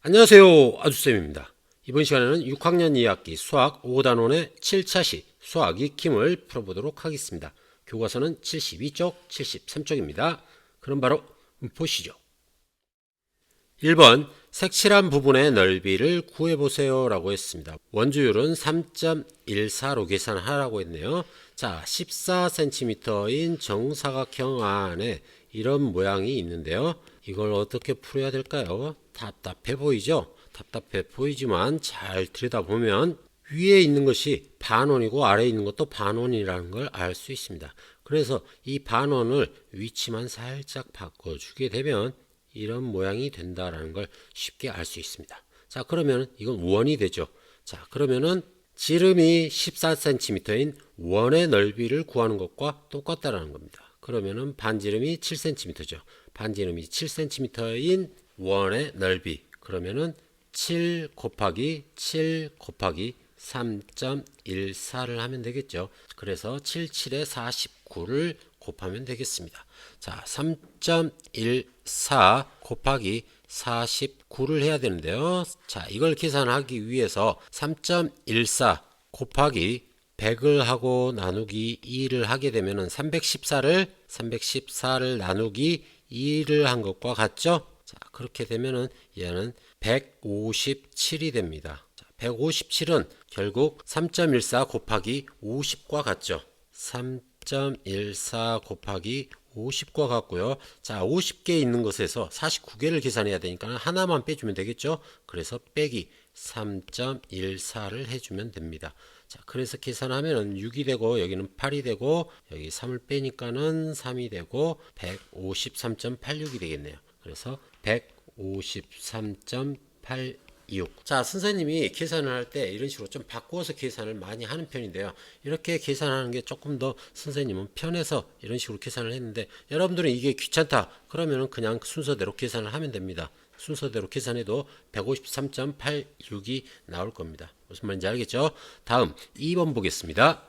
안녕하세요. 아주쌤입니다. 이번 시간에는 6학년 2학기 수학 5단원의 7차시 수학 익힘을 풀어보도록 하겠습니다. 교과서는 72쪽, 73쪽입니다. 그럼 바로 보시죠. 1번 색칠한 부분의 넓이를 구해보세요 라고 했습니다. 원주율은 3.14로 계산하라고 했네요. 자, 14cm인 정사각형 안에 이런 모양이 있는데요. 이걸 어떻게 풀어야 될까요? 답답해 보이죠? 답답해 보이지만 잘 들여다보면 위에 있는 것이 반원이고 아래에 있는 것도 반원이라는 걸 알 수 있습니다. 그래서 이 반원을 위치만 살짝 바꿔주게 되면 이런 모양이 된다라는 걸 쉽게 알 수 있습니다. 자, 그러면 이건 원이 되죠. 자, 그러면은 지름이 14cm인 원의 넓이를 구하는 것과 똑같다라는 겁니다. 그러면은 반지름이 7cm죠. 반지름이 7cm인 원의 넓이. 그러면은 7 곱하기 7 곱하기 3.14를 하면 되겠죠. 그래서 77에 49를 곱하면 되겠습니다. 자, 3.14 곱하기 49를 해야 되는데요. 자, 이걸 계산하기 위해서 3.14 곱하기 100을 하고 나누기 2를 하게 되면은 314를 나누기 2를 한 것과 같죠? 자, 그렇게 되면은 얘는 157이 됩니다. 자, 157은 결국 3.14 곱하기 50과 같죠? 3.14 곱하기 50과 같고요. 자, 50개 있는 것에서 49개를 계산해야 되니까 하나만 빼주면 되겠죠? 그래서 빼기 3.14를 해주면 됩니다. 자, 그래서 계산하면 6이 되고 여기는 8이 되고 여기 3을 빼니까는 3이 되고 153.86이 되겠네요. 그래서 153.86. 자, 선생님이 계산을 할 때 이런 식으로 좀 바꾸어서 계산을 많이 하는 편인데요. 이렇게 계산하는 게 조금 더 선생님은 편해서 이런 식으로 계산을 했는데, 여러분들은 이게 귀찮다 그러면 그냥 순서대로 계산을 하면 됩니다. 순서대로 계산해도 153.86이 나올 겁니다. 무슨 말인지 알겠죠? 다음 2번 보겠습니다.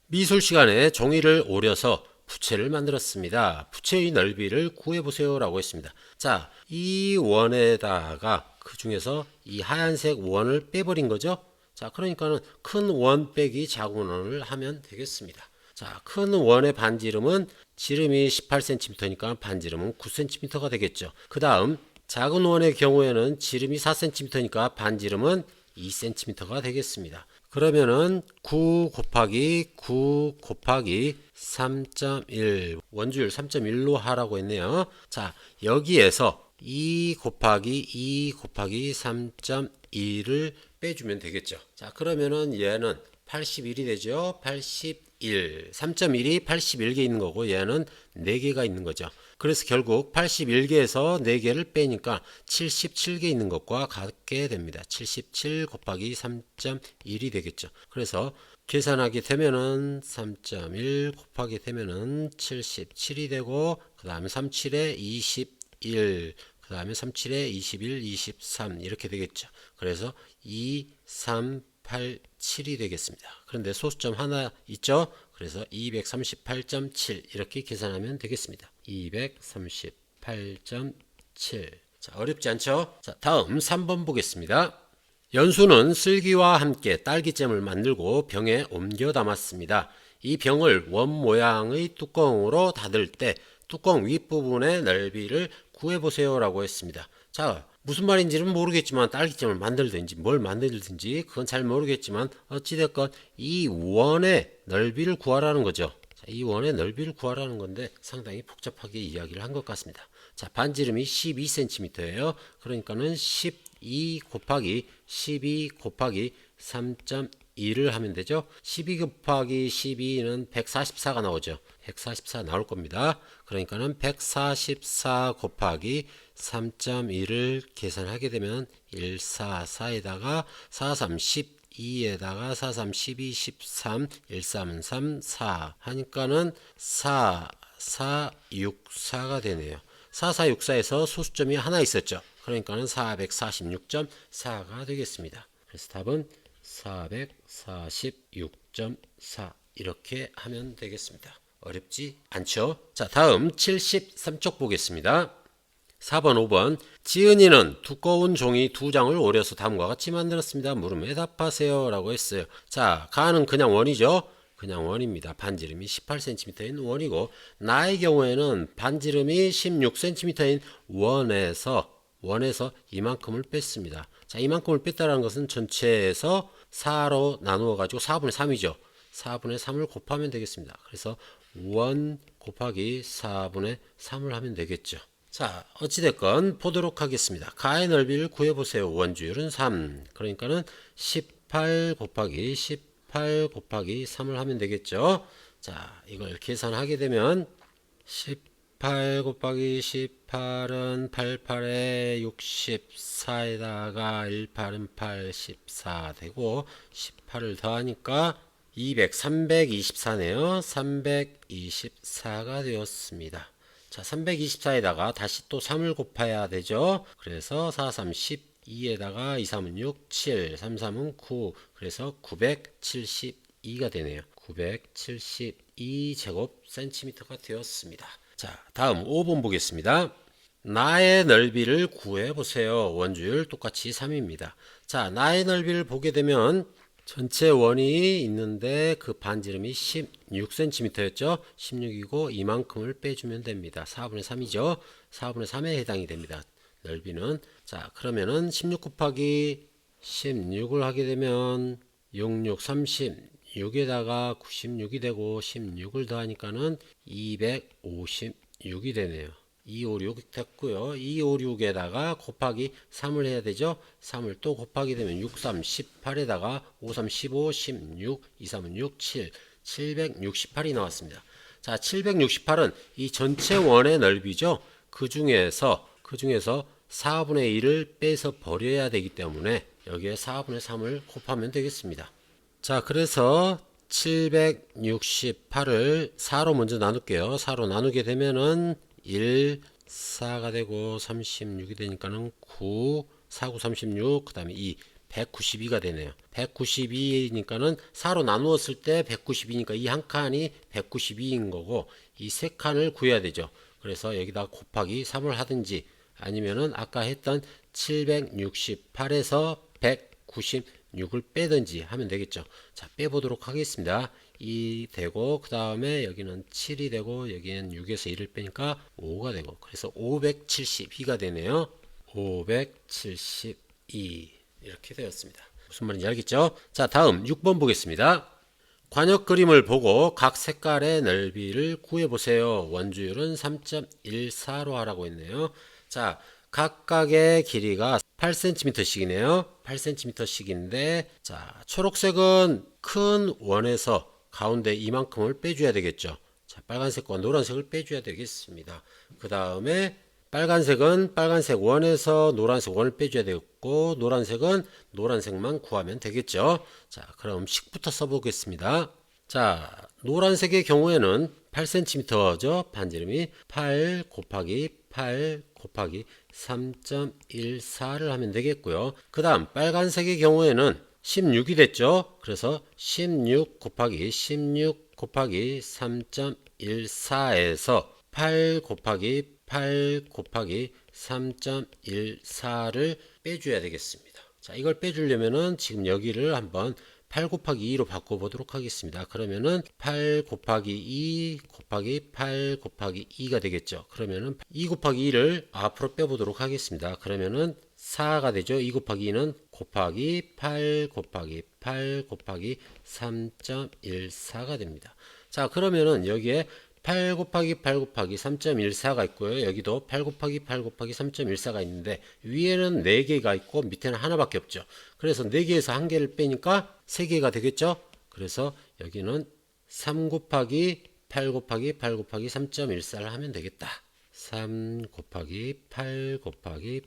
미술 시간에 종이를 오려서 부채를 만들었습니다. 부채의 넓이를 구해보세요 라고 했습니다. 자, 이 원에다가 그 중에서 이 하얀색 원을 빼버린 거죠. 자, 그러니까는 큰 원 빼기 작은 원을 하면 되겠습니다. 자, 큰 원의 반지름은 지름이 18cm니까 반지름은 9cm가 되겠죠. 그 다음 작은 원의 경우에는 지름이 4cm니까 반지름은 2cm가 되겠습니다. 그러면은 9 곱하기 9 곱하기 3.1 원주율 3.1로 하라고 했네요. 자, 여기에서 2 곱하기 2 곱하기 3.2를 빼주면 되겠죠. 자, 그러면은 얘는 81이 되죠. 81 3.1이 81개 있는 거고 얘는 4개가 있는 거죠. 그래서 결국 81개에서 4개를 빼니까 77개 있는 것과 같게 됩니다. 77 곱하기 3.1이 되겠죠. 그래서 계산하게 되면은 3.1 곱하게 되면은 77이 되고 그 다음에 37에 21 그 다음에 37에 21, 23 이렇게 되겠죠. 그래서 2, 3, 8, 7이 되겠습니다. 그런데 소수점 하나 있죠. 그래서 238.7 이렇게 계산하면 되겠습니다. 238.7. 자, 어렵지 않죠? 자, 다음 3번 보겠습니다. 연수는 슬기와 함께 딸기잼을 만들고 병에 옮겨 담았습니다. 이 병을 원 모양의 뚜껑으로 닫을 때 뚜껑 윗부분의 넓이를 구해보세요 라고 했습니다. 자, 무슨 말인지는 모르겠지만 딸기잼을 만들든지 뭘 만들든지 그건 잘 모르겠지만 어찌됐건 이 원의 넓이를 구하라는 거죠. 자, 이 원의 넓이를 구하라는 건데 상당히 복잡하게 이야기를 한 것 같습니다. 자, 반지름이 12cm예요. 그러니까는 12 곱하기 12 곱하기 3.2를 하면 되죠. 12 곱하기 12는 144가 나오죠. 144 나올 겁니다. 그러니까는 144 곱하기 3.2를 계산하게 되면 144에다가 43 12에다가 43 12 13 13은 3 4 하니까는 4 4 6 4가 되네요. 4464에서 소수점이 하나 있었죠. 그러니까는 446.4가 되겠습니다. 그래서 답은 446.4 이렇게 하면 되겠습니다. 어렵지 않죠? 자, 다음 73쪽 보겠습니다. 4번, 5번. 지은이는 두꺼운 종이 2장을 오려서 다음과 같이 만들었습니다. 물음에 답하세요. 라고 했어요. 자, 가는 그냥 원이죠. 그냥 원입니다. 반지름이 18cm인 원이고, 나의 경우에는 반지름이 16cm인 원에서 이만큼을 뺐습니다. 자, 이만큼을 뺐다는 것은 전체에서 4로 나누어 가지고 4분의 3이죠. 4분의 3을 곱하면 되겠습니다. 그래서 원 곱하기 4분의 3을 하면 되겠죠. 자, 어찌됐건 보도록 하겠습니다. 가의 넓이를 구해보세요. 원주율은 3. 그러니까는 18 곱하기 3을 하면 되겠죠. 자, 이걸 계산하게 되면 18 곱하기 18은 88에 64에다가 18은 84 되고 18을 더하니까 324네요. 324가 되었습니다. 자, 324에다가 다시 또 3을 곱해야 되죠. 그래서 4, 3, 12에다가 2, 3은 6, 7, 3, 3은 9. 그래서 972가 되네요. 972제곱센티미터가 되었습니다. 자, 다음 5번 보겠습니다. 나의 넓이를 구해보세요. 원주율 똑같이 3입니다. 자, 나의 넓이를 보게 되면 전체 원이 있는데 그 반지름이 16cm였죠. 16이고 이만큼을 빼주면 됩니다. 4분의 3이죠. 4분의 3에 해당이 됩니다. 넓이는. 자, 그러면은 16 곱하기 16을 하게 되면 66, 36에다가 96이 되고 16을 더하니까는 256이 되네요. 256 됐고요. 256에다가 곱하기 3을 해야 되죠. 3을 또 곱하게 되면 6, 3, 18에다가 5, 3, 15, 16, 2, 3은 6, 7, 768이 나왔습니다. 자, 768은 이 전체 원의 넓이죠. 그 중에서 4분의 1을 빼서 버려야 되기 때문에 여기에 4분의 3을 곱하면 되겠습니다. 자, 그래서 768을 4로 먼저 나눌게요. 4로 나누게 되면은 1, 4가 되고 36이 되니까는 9, 4, 9, 36, 그 다음에 2, 192가 되네요. 192니까는 4로 나누었을 때 192니까 이 한 칸이 192인 거고 이 세 칸을 구해야 되죠. 그래서 여기다 곱하기 3을 하든지 아니면은 아까 했던 768에서 196을 빼든지 하면 되겠죠. 자, 빼보도록 하겠습니다. 2 되고 그 다음에 여기는 7이 되고 여기는 6에서 1을 빼니까 5가 되고 그래서 572가 되네요. 572 이렇게 되었습니다. 무슨 말인지 알겠죠? 자, 다음 6번 보겠습니다. 관역 그림을 보고 각 색깔의 넓이를 구해보세요. 원주율은 3.14로 하라고 했네요. 자, 각각의 길이가 8cm씩이네요. 8cm씩인데 자, 초록색은 큰 원에서 가운데 이만큼을 빼줘야 되겠죠. 자, 빨간색과 노란색을 빼줘야 되겠습니다. 그 다음에 빨간색은 빨간색 원에서 노란색 원을 빼줘야 되겠고 노란색은 노란색만 구하면 되겠죠. 자, 그럼 식부터 써보겠습니다. 자, 노란색의 경우에는 8cm죠. 반지름이 8 곱하기 3.14를 하면 되겠고요. 그 다음 빨간색의 경우에는 16이 됐죠. 그래서 16 곱하기 3.14에서 8 곱하기 3.14를 빼줘야 되겠습니다. 자, 이걸 빼주려면은 지금 여기를 한번 8 곱하기 2로 바꿔보도록 하겠습니다. 그러면은 8 곱하기 2 곱하기 8 곱하기 2가 되겠죠. 그러면은 2 곱하기 2를 앞으로 빼보도록 하겠습니다. 그러면은 4가 되죠. 2 곱하기 2는 곱하기 8 곱하기 3.14가 됩니다. 자, 그러면은 여기에 8 곱하기 3.14가 있고요. 여기도 8 곱하기 3.14가 있는데 위에는 4개가 있고 밑에는 하나밖에 없죠. 그래서 4개에서 1개를 빼니까 3개가 되겠죠. 그래서 여기는 3 곱하기 8 곱하기 3.14를 하면 되겠다. 3 곱하기 8 곱하기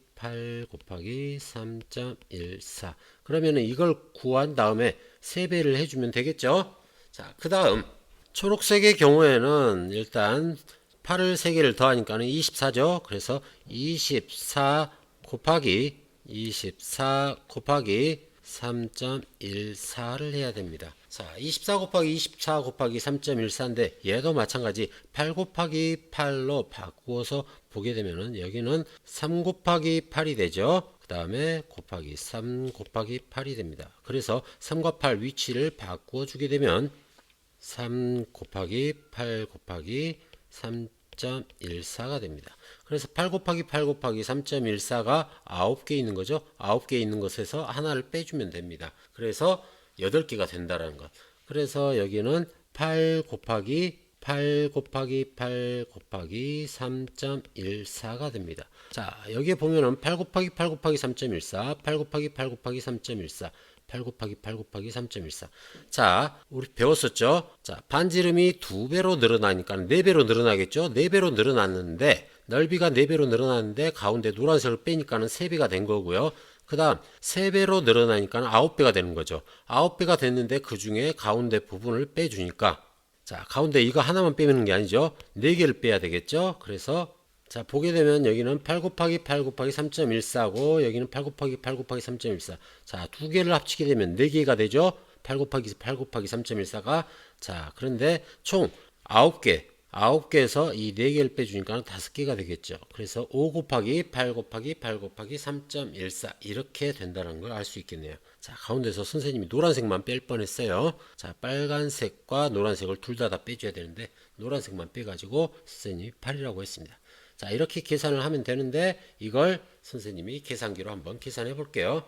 3.14 그러면은 이걸 구한 다음에 3배를 해주면 되겠죠. 자, 그 다음 초록색의 경우에는 일단 8을 3개를 더하니까는 24죠. 그래서 24 곱하기 3.14를 해야 됩니다. 자, 24 곱하기 24 곱하기 3.14인데 얘도 마찬가지 8 곱하기 8로 바꾸어서 보게 되면은 여기는 3 곱하기 8이 되죠. 그 다음에 곱하기 3 곱하기 8이 됩니다. 그래서 3과 8 위치를 바꾸어 주게 되면 3 곱하기 8 곱하기 3.14가 됩니다. 그래서 8 곱하기 8 곱하기 3.14가 9개 있는 거죠. 9개 있는 것에서 하나를 빼주면 됩니다. 그래서 8개가 된다는 것. 그래서 여기는 8 곱하기 8 곱하기 8 곱하기 3.14가 됩니다. 자, 여기에 보면은 8 곱하기 8 곱하기 3.14, 8 곱하기 8 곱하기 3.14, 8 곱하기 8 곱하기 3.14. 자, 우리 배웠었죠? 자, 반지름이 2배로 늘어나니까 4배로 늘어나겠죠? 4배로 늘어났는데, 넓이가 4배로 늘어났는데, 가운데 노란색을 빼니까는 3배가 된 거고요. 그 다음, 3배로 늘어나니까 9배가 되는 거죠. 9배가 됐는데, 그 중에 가운데 부분을 빼주니까, 자, 가운데 이거 하나만 빼면 게 아니죠? 4개를 빼야 되겠죠? 그래서 자, 보게 되면 여기는 8 곱하기 8 곱하기 3.14고 여기는 8 곱하기 8 곱하기 3.14. 자, 두 개를 합치게 되면 4개가 되죠. 8 곱하기 8 곱하기 3.14가 자, 그런데 총 9개. 9개에서 이 4개를 빼주니까 5개가 되겠죠. 그래서 5 곱하기 8 곱하기 8 곱하기 3.14 이렇게 된다는 걸 알 수 있겠네요. 자, 가운데서 선생님이 노란색만 뺄 뻔했어요. 자, 빨간색과 노란색을 둘 다 빼줘야 되는데 노란색만 빼가지고 선생님이 8이라고 했습니다. 자, 이렇게 계산을 하면 되는데 이걸 선생님이 계산기로 한번 계산해 볼게요.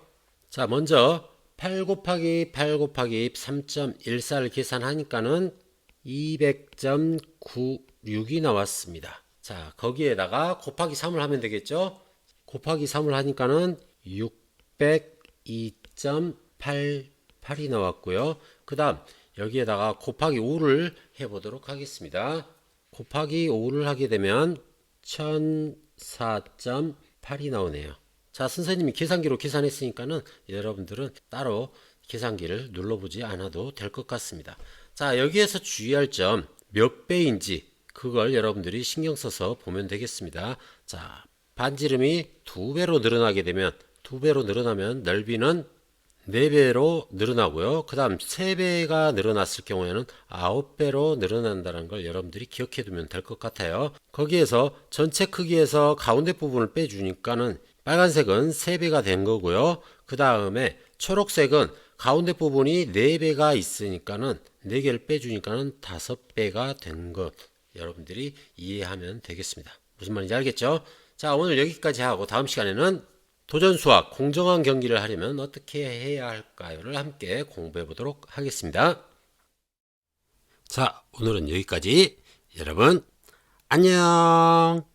자, 먼저 8 곱하기 8 곱하기 3.14를 계산하니까는 200.96이 나왔습니다. 자, 거기에다가 곱하기 3을 하면 되겠죠? 곱하기 3을 하니까는 602.88이 나왔고요. 그 다음 여기에다가 곱하기 5를 해보도록 하겠습니다. 곱하기 5를 하게 되면 1004.8이 나오네요. 자, 선생님이 계산기로 계산했으니까는 여러분들은 따로 계산기를 눌러보지 않아도 될 것 같습니다. 자, 여기에서 주의할 점 몇 배인지 그걸 여러분들이 신경 써서 보면 되겠습니다. 자, 반지름이 2배로 늘어나게 되면 2배로 늘어나면 넓이는 4배로 늘어나고요. 그 다음 3배가 늘어났을 경우에는 9배로 늘어난다는 걸 여러분들이 기억해 두면 될 것 같아요. 거기에서 전체 크기에서 가운데 부분을 빼주니까는 빨간색은 3배가 된 거고요. 그 다음에 초록색은 가운데 부분이 4배가 있으니까는 4개를 빼주니까는 5배가 된 것 여러분들이 이해하면 되겠습니다. 무슨 말인지 알겠죠? 자, 오늘 여기까지 하고 다음 시간에는 도전 수학 공정한 경기를 하려면 어떻게 해야 할까요를 함께 공부해 보도록 하겠습니다. 자, 오늘은 여기까지. 여러분 안녕.